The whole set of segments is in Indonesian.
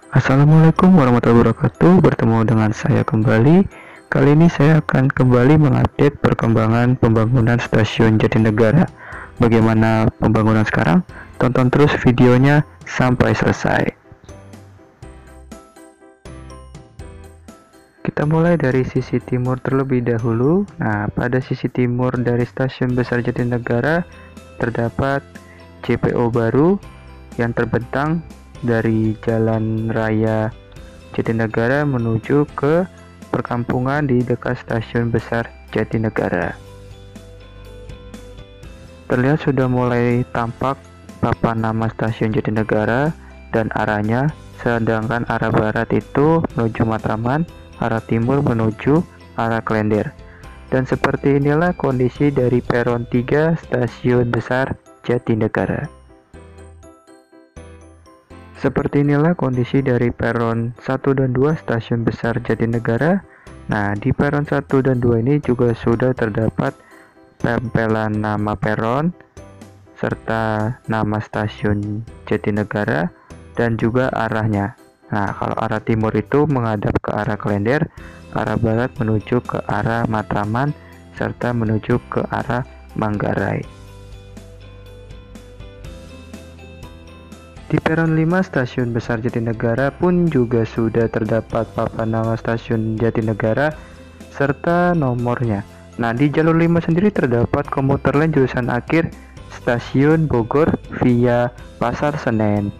Assalamualaikum warahmatullahi wabarakatuh. Bertemu dengan saya kembali. Kali ini saya akan kembali mengupdate perkembangan pembangunan stasiun Jatinegara. Bagaimana pembangunan sekarang? Tonton terus videonya sampai selesai. Kita mulai dari sisi timur terlebih dahulu. Nah, pada sisi timur dari stasiun besar Jatinegara terdapat JPO baru yang terbentang dari Jalan Raya Jatinegara menuju ke perkampungan di dekat stasiun besar Jatinegara. Terlihat sudah mulai tampak papan nama stasiun Jatinegara dan arahnya, sedangkan arah barat itu menuju Matraman, arah timur menuju arah Klender. Dan seperti inilah kondisi dari peron 3 stasiun besar Jatinegara. Seperti inilah kondisi dari peron 1 dan 2 stasiun besar Jatinegara. Nah, di peron 1 dan 2 ini juga sudah terdapat tempelan nama peron serta nama stasiun Jatinegara dan juga arahnya. Nah, kalau arah timur itu menghadap ke arah Klender, arah barat menuju ke arah Matraman, serta menuju ke arah Manggarai. Di peron 5 stasiun besar Jatinegara pun juga sudah terdapat papan nama stasiun Jatinegara serta nomornya. Nah, di jalur 5 sendiri terdapat komuter lain jurusan akhir stasiun Bogor via Pasar Senen.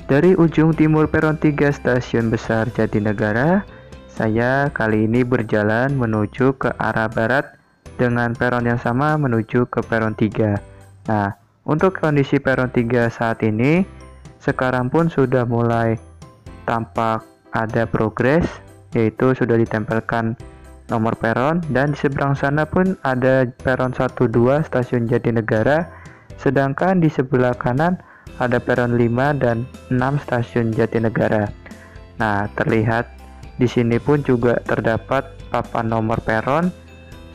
Dari ujung timur peron 3 stasiun besar Jatinegara, saya kali ini berjalan menuju ke arah barat dengan peron yang sama menuju ke peron 3. Nah, untuk kondisi peron 3 saat ini, sekarang pun sudah mulai tampak ada progres, yaitu sudah ditempelkan nomor peron, dan di seberang sana pun ada peron 1-2 stasiun Jatinegara, sedangkan di sebelah kanan ada peron 5 dan 6 stasiun Jatinegara. Nah, terlihat di sini pun juga terdapat papan nomor peron,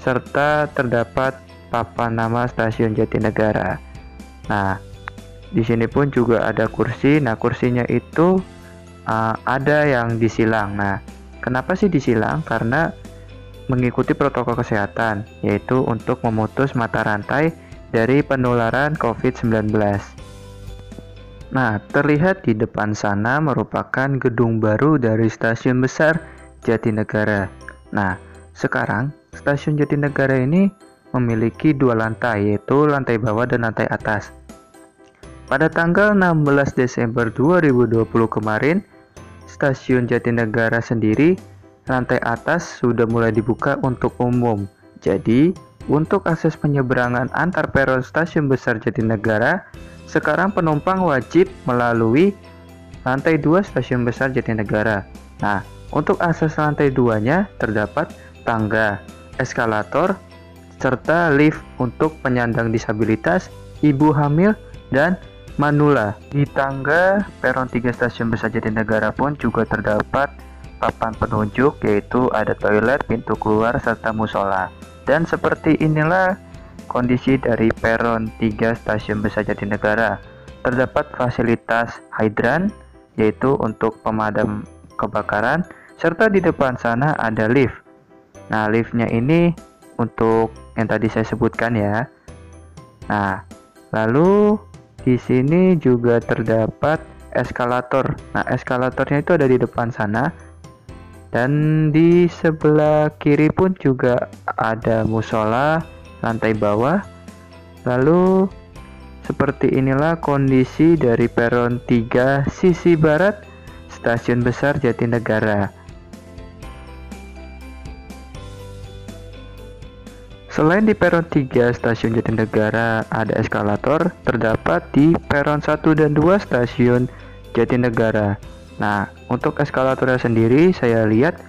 serta terdapat papan nama stasiun Jatinegara. Nah, di sini pun juga ada kursi. Nah, kursinya itu ada yang disilang. Nah, kenapa sih disilang? Karena mengikuti protokol kesehatan, yaitu untuk memutus mata rantai dari penularan COVID-19. Nah, terlihat di depan sana merupakan gedung baru dari stasiun besar Jatinegara. Nah, sekarang stasiun Jatinegara ini memiliki 2 lantai, yaitu lantai bawah dan lantai atas. Pada tanggal 16 Desember 2020 kemarin, stasiun Jatinegara sendiri lantai atas sudah mulai dibuka untuk umum. Jadi, untuk akses penyeberangan antar peron stasiun besar Jatinegara, sekarang penumpang wajib melalui lantai 2 stasiun besar Jatinegara. Nah, untuk akses lantai 2-nya terdapat tangga, eskalator, serta lift untuk penyandang disabilitas, ibu hamil, dan manula. Di tangga peron 3 stasiun besar Jatinegara pun juga terdapat papan penunjuk, yaitu ada toilet, pintu keluar, serta musola. Dan seperti inilah kondisi dari peron 3 stasiun besar Jatinegara. Terdapat fasilitas hidran, yaitu untuk pemadam kebakaran, serta di depan sana ada lift. Nah, liftnya ini untuk yang tadi saya sebutkan ya. Nah, lalu di sini juga terdapat eskalator. Nah, eskalatornya itu ada di depan sana. Dan di sebelah kiri pun juga ada musola lantai bawah. Lalu seperti inilah kondisi dari peron 3 sisi barat stasiun besar Jatinegara. Selain di peron 3 stasiun Jatinegara ada eskalator, terdapat di peron 1 dan 2 stasiun Jatinegara. Nah, untuk eskalatornya sendiri saya lihat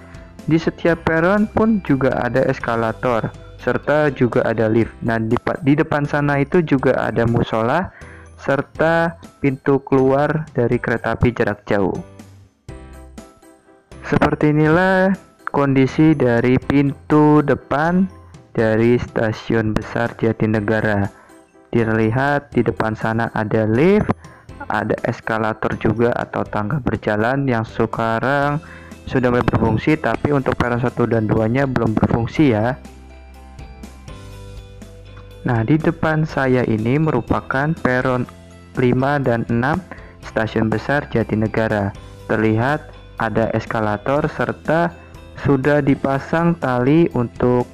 di setiap peron pun juga ada eskalator, serta juga ada lift. Nah, di depan sana itu juga ada musola, serta pintu keluar dari kereta api jarak jauh. Seperti inilah kondisi dari pintu depan dari stasiun besar Jatinegara. Dilihat di depan sana ada lift, ada eskalator juga atau tangga berjalan yang sekarang sudah mulai berfungsi, tapi untuk peron 1 dan 2-nya belum berfungsi ya. Nah, di depan saya ini merupakan peron 5 dan 6 stasiun besar Jatinegara. Terlihat ada eskalator serta sudah dipasang tali untuk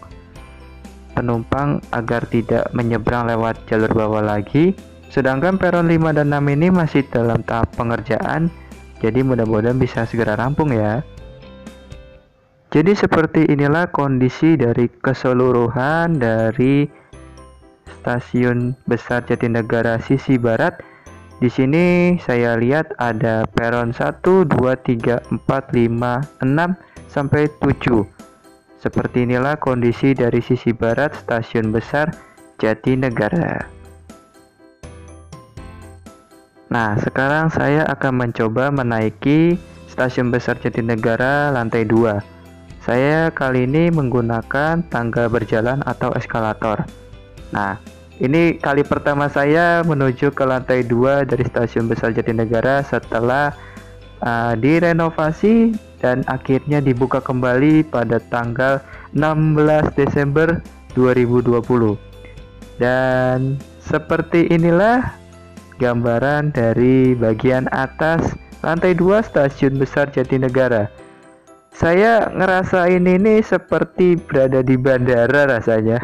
penumpang agar tidak menyeberang lewat jalur bawah lagi. Sedangkan peron 5 dan 6 ini masih dalam tahap pengerjaan, jadi mudah-mudahan bisa segera rampung ya. Jadi seperti inilah kondisi dari keseluruhan dari Stasiun Besar Jatinegara sisi barat. Di sini saya lihat ada peron 1, 2, 3, 4, 5, 6 sampai 7. Seperti inilah kondisi dari sisi barat Stasiun Besar Jatinegara. Nah, sekarang saya akan mencoba menaiki Stasiun Besar Jatinegara lantai 2. Saya kali ini menggunakan tangga berjalan atau eskalator. Nah, ini kali pertama saya menuju ke lantai 2 dari Stasiun Besar Jatinegara setelah direnovasi dan akhirnya dibuka kembali pada tanggal 16 Desember 2020. Dan seperti inilah gambaran dari bagian atas lantai 2 Stasiun Besar Jatinegara. Saya ngerasain ini seperti berada di bandara rasanya.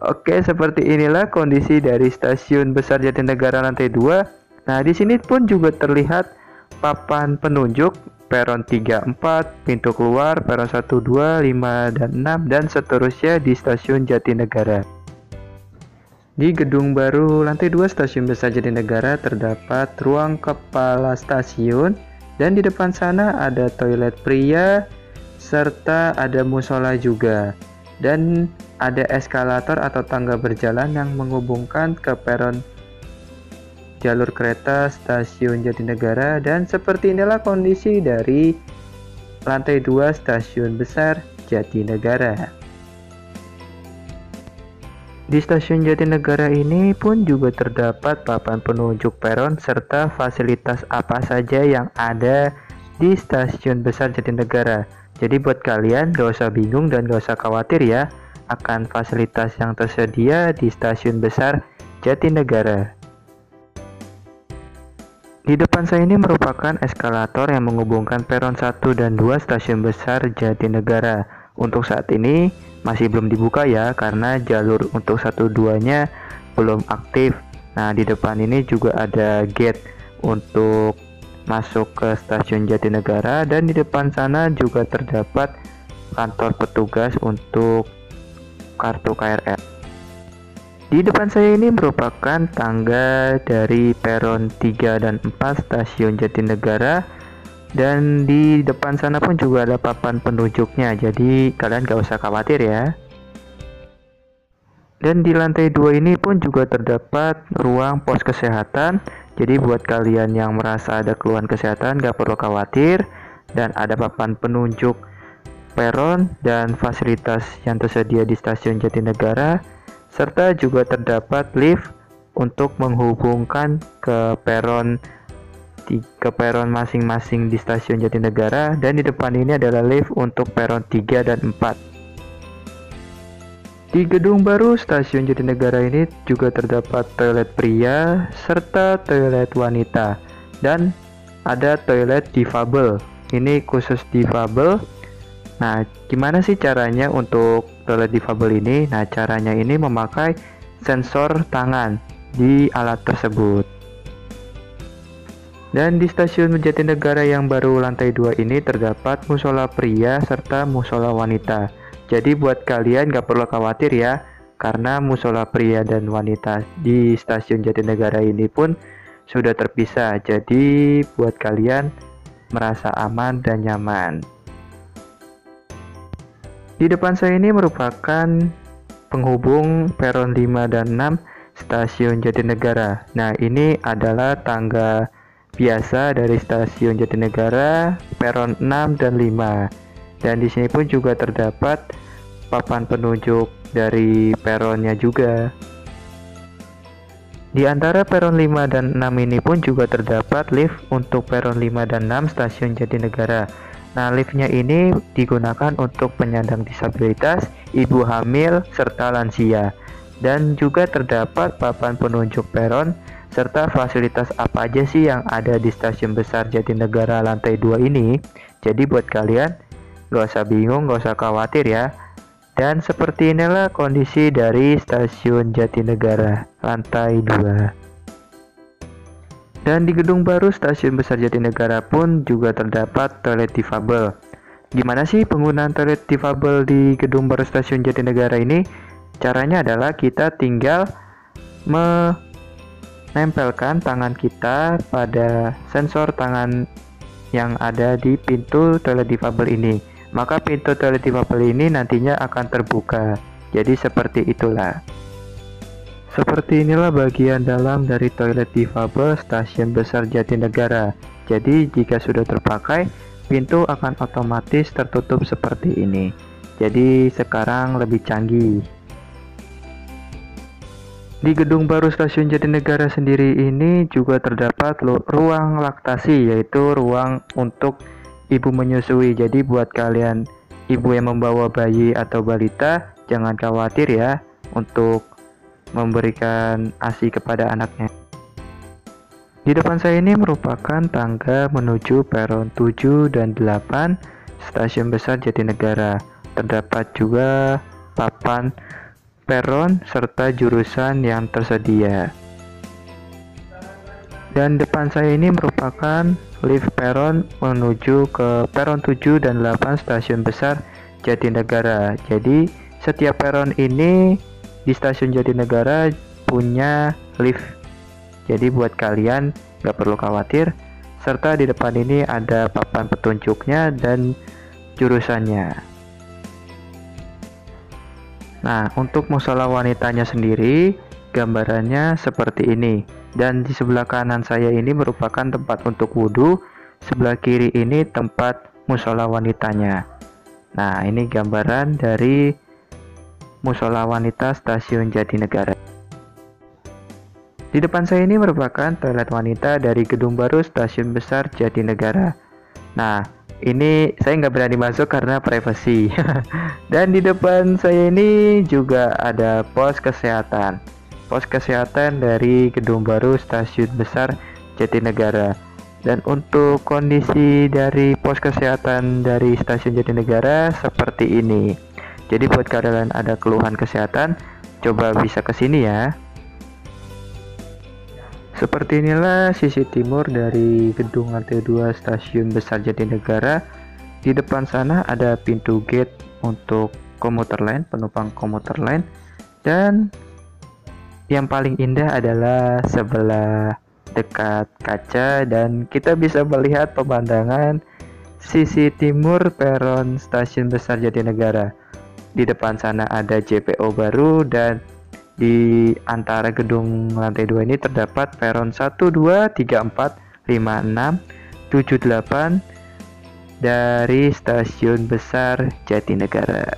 Oke, seperti inilah kondisi dari Stasiun Besar Jatinegara lantai 2. Nah, di sini pun juga terlihat papan penunjuk peron 3, 4, pintu keluar, peron 1, 2, 5, dan 6, dan seterusnya di Stasiun Jatinegara. Di gedung baru lantai 2 Stasiun Besar Jatinegara terdapat ruang kepala stasiun, dan di depan sana ada toilet pria, serta ada musola juga. Dan ada eskalator atau tangga berjalan yang menghubungkan ke peron jalur kereta Stasiun Jatinegara. Dan seperti inilah kondisi dari lantai 2 Stasiun Besar Jatinegara. Di Stasiun Jatinegara ini pun juga terdapat papan penunjuk peron serta fasilitas apa saja yang ada di Stasiun Besar Jatinegara. Jadi buat kalian gak usah bingung dan gak usah khawatir ya akan fasilitas yang tersedia di Stasiun Besar Jatinegara. Di depan saya ini merupakan eskalator yang menghubungkan peron 1 dan 2 Stasiun Besar Jatinegara. Untuk saat ini masih belum dibuka ya, karena jalur untuk 1-2-nya belum aktif. Nah, di depan ini juga ada gate untuk masuk ke Stasiun Jatinegara, dan di depan sana juga terdapat kantor petugas untuk kartu KRL. Di depan saya ini merupakan tangga dari peron 3 dan 4 Stasiun Jatinegara, dan di depan sana pun juga ada papan penunjuknya, jadi kalian gak usah khawatir ya. Dan di lantai 2 ini pun juga terdapat ruang pos kesehatan. Jadi buat kalian yang merasa ada keluhan kesehatan gak perlu khawatir, dan ada papan penunjuk peron dan fasilitas yang tersedia di Stasiun Jatinegara, serta juga terdapat lift untuk menghubungkan ke peron masing-masing di Stasiun Jatinegara. Dan di depan ini adalah lift untuk peron 3 dan 4. Di gedung baru Stasiun Jatinegara ini juga terdapat toilet pria serta toilet wanita, dan ada toilet difabel. Ini khusus difabel. Nah, gimana sih caranya untuk toilet difabel ini? Nah, caranya ini memakai sensor tangan di alat tersebut. Dan di Stasiun Jatinegara yang baru lantai 2 ini terdapat musola pria serta musola wanita. Jadi buat kalian gak perlu khawatir ya, karena musola pria dan wanita di Stasiun Jatinegara ini pun sudah terpisah. Jadi buat kalian merasa aman dan nyaman. Di depan saya ini merupakan penghubung peron 5 dan 6 Stasiun Jatinegara. Nah, ini adalah tangga biasa dari Stasiun Jatinegara peron 6 dan 5. Dan di sini pun juga terdapat papan penunjuk dari peronnya juga. Di antara peron 5 dan 6 ini pun juga terdapat lift untuk peron 5 dan 6 stasiun Jatinegara. Nah, liftnya ini digunakan untuk penyandang disabilitas, ibu hamil, serta lansia. Dan juga terdapat papan penunjuk peron, serta fasilitas apa aja sih yang ada di stasiun besar Jatinegara lantai 2 ini. Jadi buat kalian, gak usah bingung, gak usah khawatir ya. Dan seperti inilah kondisi dari stasiun Jatinegara lantai 2. Dan di gedung baru stasiun besar Jatinegara pun juga terdapat toilet difabel. Gimana sih penggunaan toilet difabel di gedung baru stasiun Jatinegara ini? Caranya adalah kita tinggal menempelkan tangan kita pada sensor tangan yang ada di pintu toilet difabel ini. Maka pintu toilet difabel ini nantinya akan terbuka. Jadi seperti itulah. Seperti inilah bagian dalam dari toilet difabel stasiun besar Jatinegara. Jadi jika sudah terpakai, pintu akan otomatis tertutup seperti ini. Jadi sekarang lebih canggih. Di gedung baru stasiun Jatinegara sendiri ini juga terdapat ruang laktasi, yaitu ruang untuk ibu menyusui. Jadi buat kalian ibu yang membawa bayi atau balita, jangan khawatir ya untuk memberikan ASI kepada anaknya. Di depan saya ini merupakan tangga menuju peron 7 dan 8 stasiun besar Jatinegara. Terdapat juga papan peron serta jurusan yang tersedia. Dan depan saya ini merupakan lift peron menuju ke peron 7 dan 8 stasiun besar Jatinegara. Jadi setiap peron ini di stasiun Jatinegara punya lift. Jadi buat kalian gak perlu khawatir. Serta di depan ini ada papan petunjuknya dan jurusannya. Nah, untuk musola wanitanya sendiri gambarannya seperti ini. Dan di sebelah kanan saya ini merupakan tempat untuk wudhu, sebelah kiri ini tempat musola wanitanya. Nah, ini gambaran dari musola wanita stasiun Jatinegara. Di depan saya ini merupakan toilet wanita dari gedung baru stasiun besar Jatinegara. Nah, ini saya nggak berani masuk karena privasi. Dan di depan saya ini juga ada pos kesehatan. Pos kesehatan dari gedung baru stasiun besar Jatinegara. Dan untuk kondisi dari pos kesehatan dari stasiun Jatinegara seperti ini. Jadi buat kalian ada keluhan kesehatan, coba bisa ke sini ya. Seperti inilah sisi timur dari gedung lantai 2 stasiun besar Jatinegara. Di depan sana ada pintu gate untuk komuter lain, penumpang komuter lain. Dan yang paling indah adalah sebelah dekat kaca dan kita bisa melihat pemandangan sisi timur peron stasiun besar Jatinegara. Di depan sana ada JPO baru dan di antara gedung lantai 2 ini terdapat peron 1, 2, 3, 4, 5, 6, 7, 8 dari stasiun besar Jatinegara.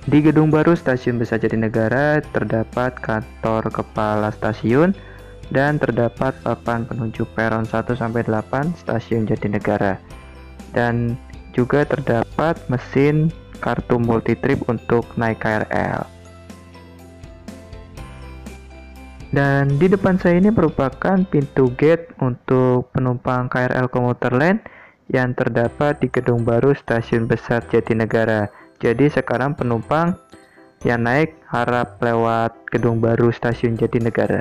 Di gedung baru stasiun besar Jatinegara terdapat kantor kepala stasiun dan terdapat papan penunjuk peron 1-8 stasiun Jatinegara. Dan juga terdapat mesin kartu multitrip untuk naik KRL. Dan di depan saya ini merupakan pintu gate untuk penumpang KRL komuter lain yang terdapat di gedung baru stasiun besar Jatinegara. Jadi sekarang penumpang yang naik harap lewat gedung baru stasiun Jatinegara.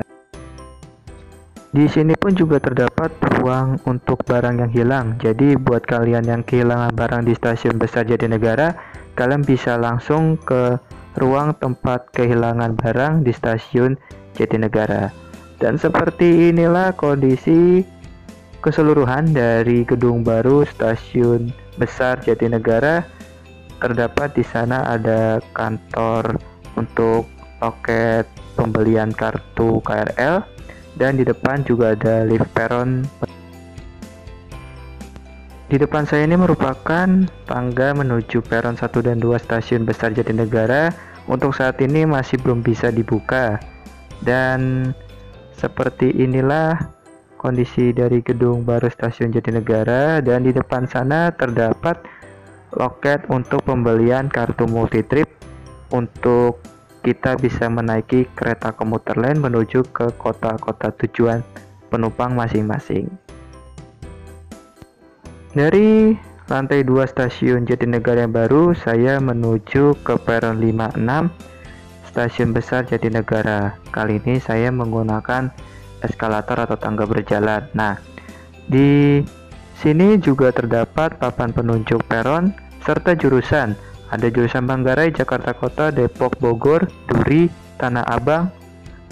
Di sini pun juga terdapat ruang untuk barang yang hilang. Jadi buat kalian yang kehilangan barang di stasiun besar Jatinegara, kalian bisa langsung ke ruang tempat kehilangan barang di stasiun Jatinegara. Dan seperti inilah kondisi keseluruhan dari gedung baru stasiun besar Jatinegara. Terdapat di sana ada kantor untuk loket pembelian kartu KRL dan di depan juga ada lift peron. Di depan saya ini merupakan tangga menuju peron 1 dan 2 stasiun besar Jatinegara. untuk saat ini masih belum bisa dibuka. Dan seperti inilah kondisi dari gedung baru Stasiun Jatinegara, dan di depan sana terdapat loket untuk pembelian kartu multitrip untuk kita bisa menaiki kereta komuter lain menuju ke kota-kota tujuan penumpang masing-masing. Dari lantai 2 Stasiun Jatinegara yang baru, saya menuju ke peron 56 Stasiun Besar Jatinegara. Kali ini saya menggunakan eskalator atau tangga berjalan. Nah, di sini juga terdapat papan penunjuk peron serta jurusan. Ada jurusan Manggarai, Jakarta Kota, Depok, Bogor, Duri, Tanah Abang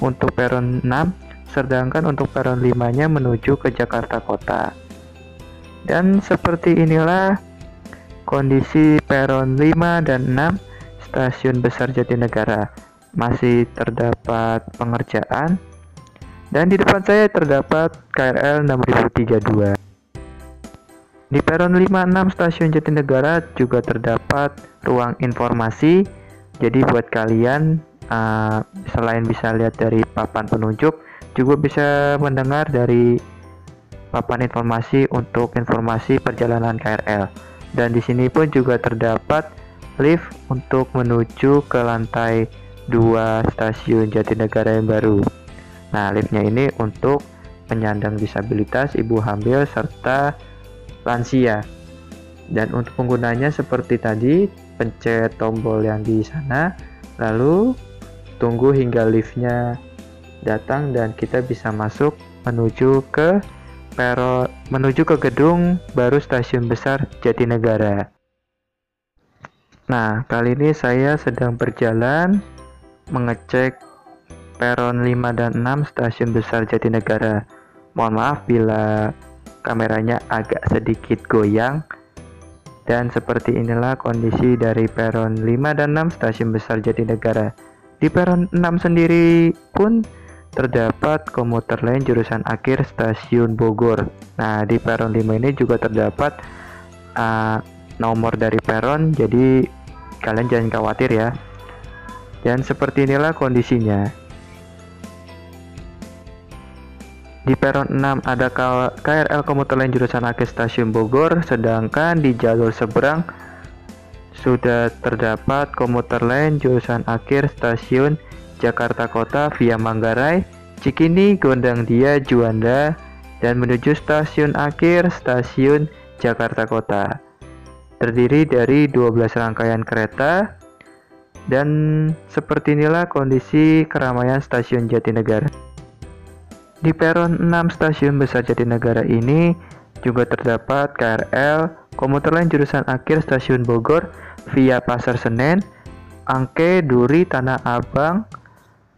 untuk peron 6, sedangkan untuk peron 5-nya menuju ke Jakarta Kota. Dan seperti inilah kondisi peron 5 dan 6 Stasiun Besar Jatinegara. Masih terdapat pengerjaan, dan di depan saya terdapat KRL 6032. Di peron 56 Stasiun Jatinegara juga terdapat ruang informasi. Jadi buat kalian selain bisa lihat dari papan penunjuk, juga bisa mendengar dari papan informasi untuk informasi perjalanan KRL. Dan di sini pun juga terdapat lift untuk menuju ke lantai 2 Stasiun Jatinegara yang baru. Nah, liftnya ini untuk penyandang disabilitas, ibu hamil, serta lansia. Dan untuk penggunanya seperti tadi, pencet tombol yang di sana, lalu tunggu hingga liftnya datang dan kita bisa masuk menuju ke gedung baru Stasiun Besar Jatinegara. Nah, kali ini saya sedang berjalan mengecek peron 5 dan 6 Stasiun Besar Jatinegara. Mohon maaf bila kameranya agak sedikit goyang. Dan seperti inilah kondisi dari peron 5 dan 6 Stasiun Besar Jatinegara. Di peron 6 sendiri pun terdapat komuter lain jurusan akhir Stasiun Bogor. Nah, di peron 5 ini juga terdapat nomor dari peron, jadi kalian jangan khawatir ya. Dan seperti inilah kondisinya. Di peron 6 ada KRL komuter lain jurusan akhir Stasiun Bogor, sedangkan di jalur seberang sudah terdapat komuter lain jurusan akhir Stasiun Jakarta Kota via Manggarai, Cikini, Gondang Dia, Juanda, dan menuju stasiun akhir Stasiun Jakarta Kota. Terdiri dari 12 rangkaian kereta, dan seperti inilah kondisi keramaian Stasiun Jatinegara. Di peron 6 Stasiun Besar Jatinegara ini juga terdapat KRL komuter lain jurusan akhir Stasiun Bogor via Pasar Senen, Angke, Duri, Tanah Abang,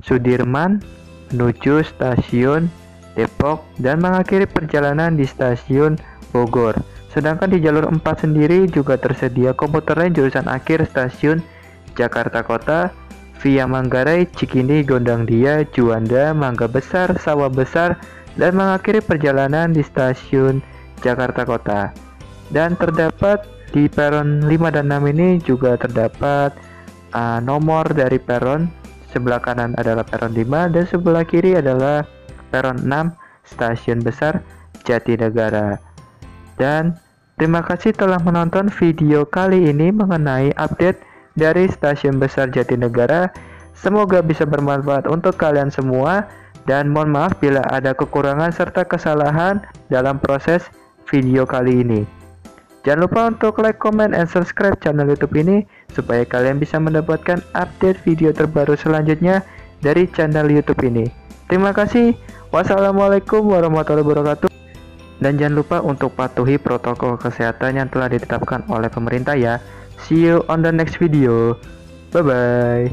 Sudirman menuju Stasiun Depok dan mengakhiri perjalanan di Stasiun Bogor. Sedangkan di jalur 4 sendiri juga tersedia komuter lain jurusan akhir Stasiun Jakarta Kota via Manggarai, Cikini, Gondang Dia, Juanda, Mangga Besar, Sawah Besar, dan mengakhiri perjalanan di Stasiun Jakarta Kota. Dan terdapat di peron 5 dan 6 ini juga terdapat nomor dari peron. Sebelah kanan adalah peron 5 dan sebelah kiri adalah peron 6 Stasiun Besar Jatinegara. Dan terima kasih telah menonton video kali ini mengenai update dari Stasiun Besar Jatinegara. Semoga bisa bermanfaat untuk kalian semua, dan mohon maaf bila ada kekurangan serta kesalahan dalam proses video kali ini. Jangan lupa untuk like, comment, and subscribe channel YouTube ini supaya kalian bisa mendapatkan update video terbaru selanjutnya dari channel YouTube ini. Terima kasih. Wassalamualaikum warahmatullahi wabarakatuh. Dan jangan lupa untuk patuhi protokol kesehatan yang telah ditetapkan oleh pemerintah ya. See you on the next video. Bye bye.